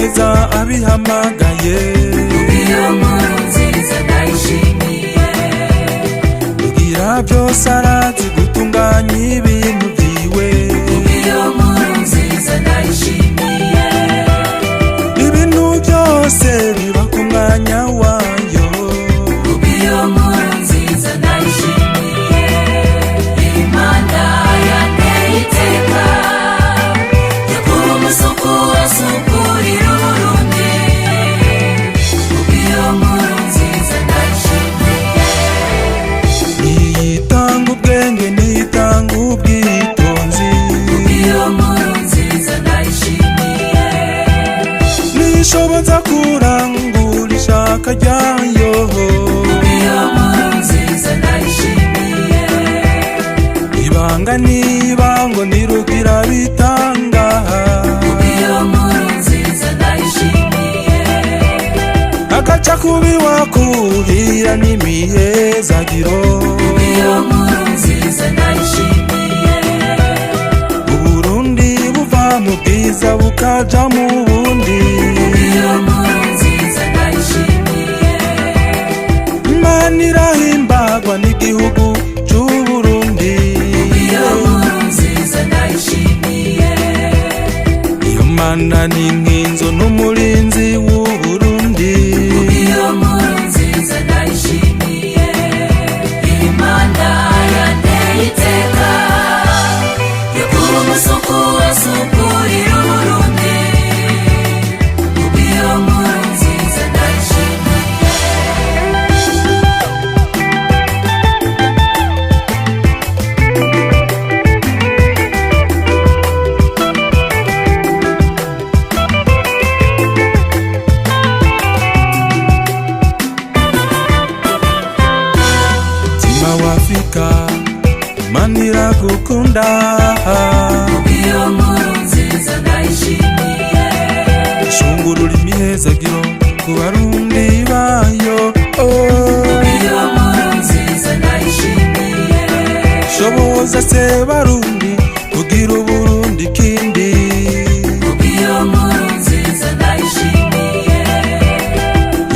neza abihamagaye. Iyo nkuru nziza ndayishimiye. Ugira byose arazi gutunganya ibintu byiwe. Iyo nkuru nziza ndayishimiye. Ibintu byose biba ku mwanya wayo. Iyo nkuru nziza ndayishimiye. Imana yanteye iteka yo kuba umusuku asukurira Uburundi. Iyo nkuru nziza ndayishimiye. Niyitanga ubwenge, niyitanga ubwitonzi. Iyo nkuru nziza ndayishimiye. Nishoboza kurangura ishaka ryayo. Iyo nkuru nziza ndayishimiye. Ibanga nibango nirugira bitanga. Iyo nkuru nziza ndayishimiye. Agaca kubi wakuhira n'imihezagiro. Iyo nkuru nziza ndayishimiye. Uburundi buva mu bwiza bukaja mu bundi. Iyo nkuru nziza ndayishimiye. Imana irahimbagwa n'igihugu c'Uburundi. Iyo nkuru nziza ndayishimiye. Iyo Mana ni nk'inzo n'umurinzi w'Uburundi. Iyo nkuru nziza ndayishimiye. Imana yanteye iteka yo kuba umusuku asukurira Uburundi. Iyo nkuru nziza ndayishimiye. Mutima wa Afrika, Imana iragukunda. Iyo nkuru nziza ndayishimiye. Ishungurura imihezagiro ku Barundi bayo. Iyo nkuru nziza ndayishimiye. Shoboza se Barundi kugira Uburundi kindi. Iyo nkuru nziza ndayishimiye.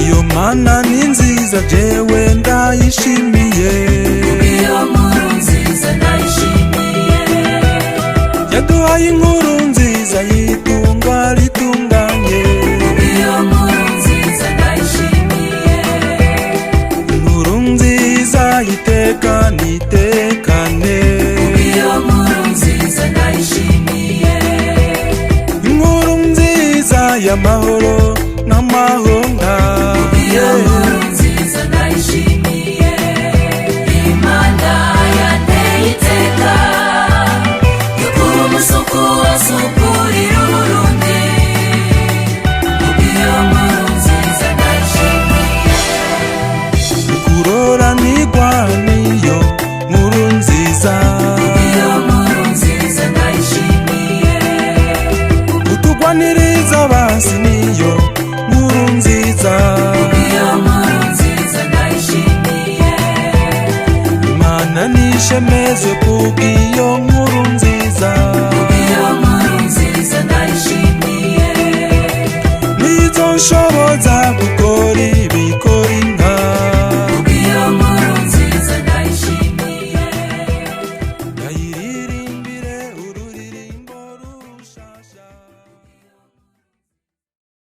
Iyo Mana ni nziza jewe ndayishimiye.